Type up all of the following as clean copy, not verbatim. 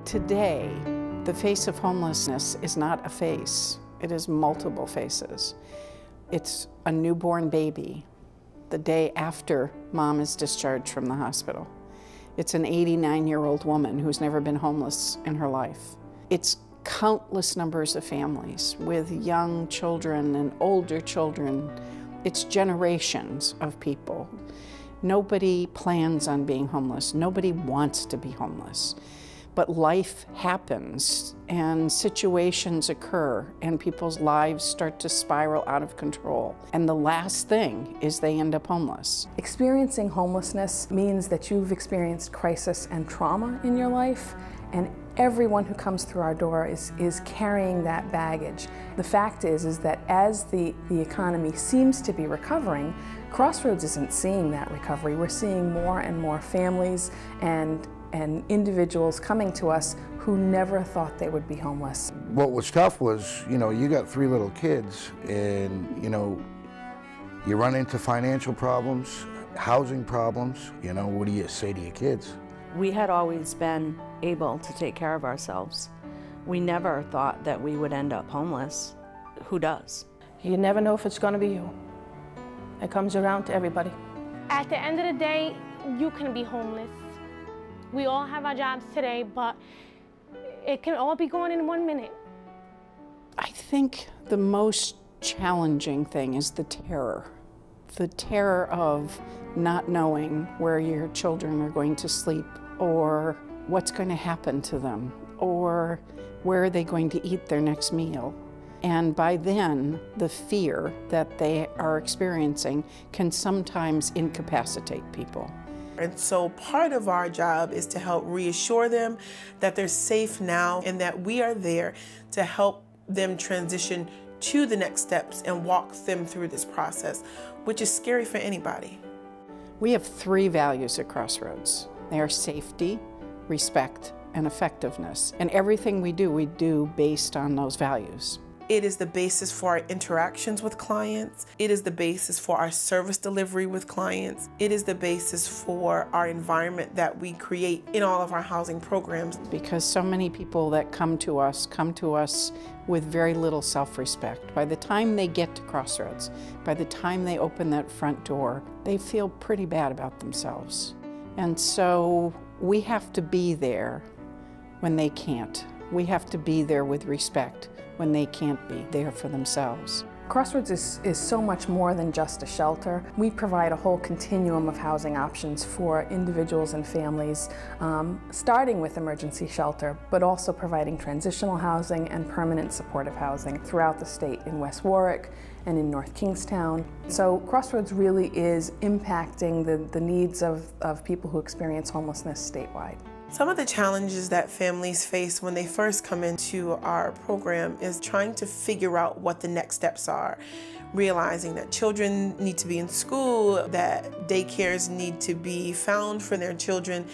Today, the face of homelessness is not a face. It is multiple faces. It's a newborn baby the day after mom is discharged from the hospital. It's an 89-year-old woman who's never been homeless in her life. It's countless numbers of families with young children and older children. It's generations of people. Nobody plans on being homeless. Nobody wants to be homeless. But life happens and situations occur and people's lives start to spiral out of control. And the last thing is they end up homeless. Experiencing homelessness means that you've experienced crisis and trauma in your life, and everyone who comes through our door is carrying that baggage. The fact is that as the economy seems to be recovering, Crossroads isn't seeing that recovery. We're seeing more and more families and individuals coming to us who never thought they would be homeless. What was tough was, you got 3 little kids and, you run into financial problems, housing problems, what do you say to your kids? We had always been able to take care of ourselves. We never thought that we would end up homeless. Who does? You never know if it's going to be you. It comes around to everybody. At the end of the day, you can be homeless. We all have our jobs today, but it can all be gone in 1 minute. I think the most challenging thing is the terror. The terror of not knowing where your children are going to sleep, or what's going to happen to them, or where are they going to eat their next meal. And by then, the fear that they are experiencing can sometimes incapacitate people. And so part of our job is to help reassure them that they're safe now and that we are there to help them transition to the next steps and walk them through this process, which is scary for anybody. We have 3 values at Crossroads. They are safety, respect, and effectiveness. And everything we do based on those values. It is the basis for our interactions with clients. It is the basis for our service delivery with clients. It is the basis for our environment that we create in all of our housing programs. Because so many people that come to us with very little self-respect. By the time they get to Crossroads, by the time they open that front door, they feel pretty bad about themselves. And so we have to be there when they can't. We have to be there with respect when they can't be there for themselves. Crossroads is so much more than just a shelter. We provide a whole continuum of housing options for individuals and families, starting with emergency shelter, but also providing transitional housing and permanent supportive housing throughout the state in West Warwick and in North Kingstown. So Crossroads really is impacting the needs of people who experience homelessness statewide. Some of the challenges that families face when they first come into our program is trying to figure out what the next steps are. Realizing that children need to be in school, that daycares need to be found for their children.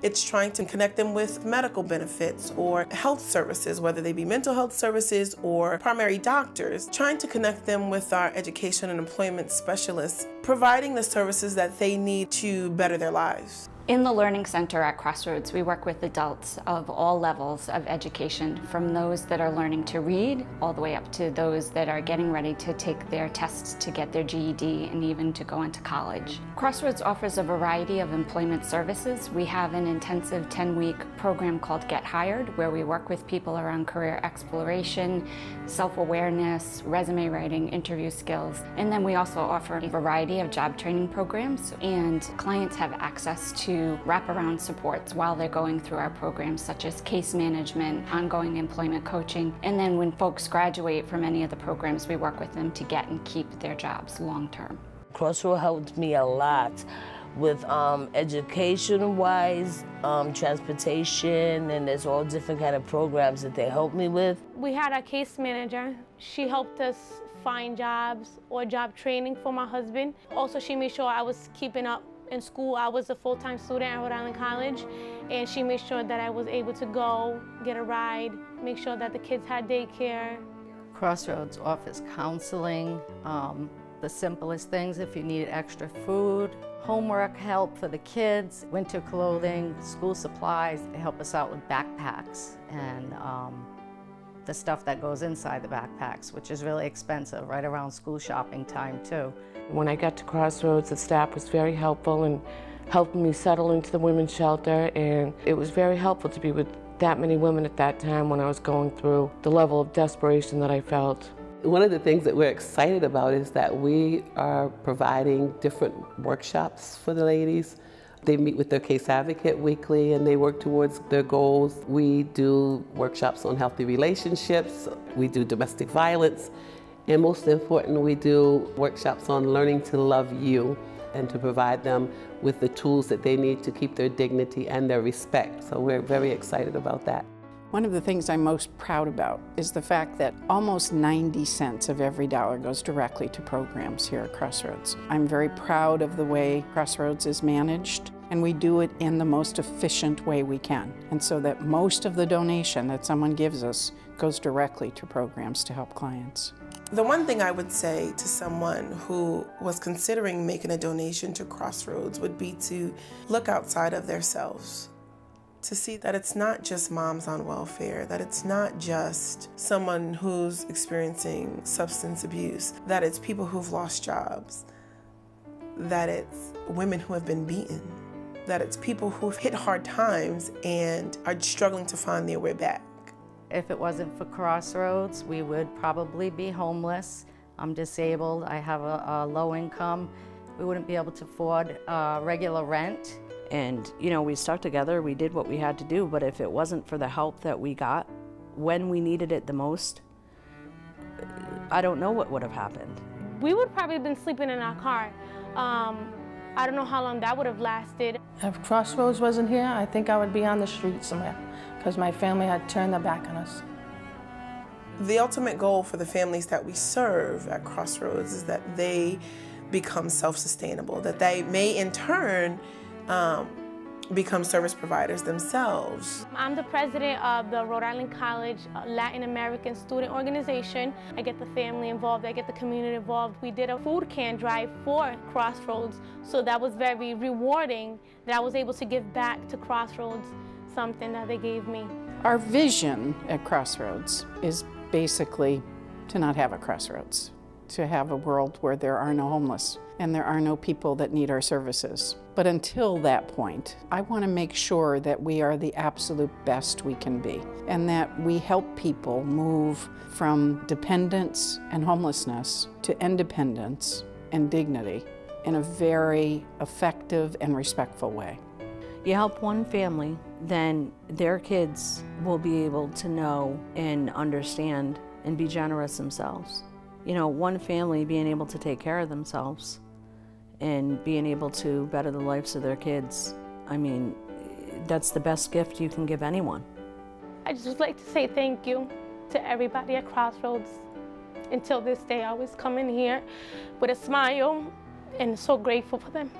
It's trying to connect them with medical benefits or health services, whether they be mental health services or primary doctors. Trying to connect them with our education and employment specialists, providing the services that they need to better their lives. In the Learning Center at Crossroads, we work with adults of all levels of education, from those that are learning to read, all the way up to those that are getting ready to take their tests to get their GED and even to go into college. Crossroads offers a variety of employment services. We have an intensive 10-week program called Get Hired, where we work with people around career exploration, self-awareness, resume writing, interview skills. And then we also offer a variety of job training programs, and clients have access to wraparound supports while they're going through our programs, such as case management, ongoing employment coaching, and then when folks graduate from any of the programs, we work with them to get and keep their jobs long-term. Crossroads helped me a lot with education-wise, transportation, and there's all different kind of programs that they help me with. We had a case manager. She helped us find jobs or job training for my husband. Also, she made sure I was keeping up in school. I was a full-time student at Rhode Island College, and she made sure that I was able to go, get a ride, make sure that the kids had daycare. Crossroads offers counseling, the simplest things if you need extra food. homework help for the kids, winter clothing, school supplies. They help us out with backpacks and the stuff that goes inside the backpacks, which is really expensive, right around school shopping time too. When I got to Crossroads, the staff was very helpful in helping me settle into the women's shelter, and it was very helpful to be with that many women at that time when I was going through the level of desperation that I felt. One of the things that we're excited about is that we are providing different workshops for the ladies. They meet with their case advocate weekly and they work towards their goals. We do workshops on healthy relationships, we do domestic violence, and most important, we do workshops on learning to love you and to provide them with the tools that they need to keep their dignity and their respect. So we're very excited about that. One of the things I'm most proud about is the fact that almost 90 cents of every dollar goes directly to programs here at Crossroads. I'm very proud of the way Crossroads is managed, and we do it in the most efficient way we can. And so that most of the donation that someone gives us goes directly to programs to help clients. The one thing I would say to someone who was considering making a donation to Crossroads would be to look outside of themselves, to see that it's not just moms on welfare, that it's not just someone who's experiencing substance abuse, that it's people who've lost jobs, that it's women who have been beaten, that it's people who've hit hard times and are struggling to find their way back. If it wasn't for Crossroads, we would probably be homeless. I'm disabled, I have a low income. We wouldn't be able to afford regular rent. And, you know, we stuck together, we did what we had to do, but if it wasn't for the help that we got when we needed it the most, I don't know what would have happened. We would probably have been sleeping in our car. I don't know how long that would have lasted. If Crossroads wasn't here, I think I would be on the street somewhere because my family had turned their back on us. The ultimate goal for the families that we serve at Crossroads is that they become self-sustainable, that they may in turn become service providers themselves. I'm the president of the Rhode Island College Latin American Student Organization. I get the family involved, I get the community involved. We did a food can drive for Crossroads, so that was very rewarding that I was able to give back to Crossroads something that they gave me. Our vision at Crossroads is basically to not have a crossroads, to have a world where there are no homeless and there are no people that need our services. But until that point, I want to make sure that we are the absolute best we can be and that we help people move from dependence and homelessness to independence and dignity in a very effective and respectful way. You help one family, then their kids will be able to know and understand and be generous themselves. You know, one family being able to take care of themselves and being able to better the lives of their kids, I mean, that's the best gift you can give anyone. I just would like to say thank you to everybody at Crossroads. Until this day, I always come in here with a smile and so grateful for them.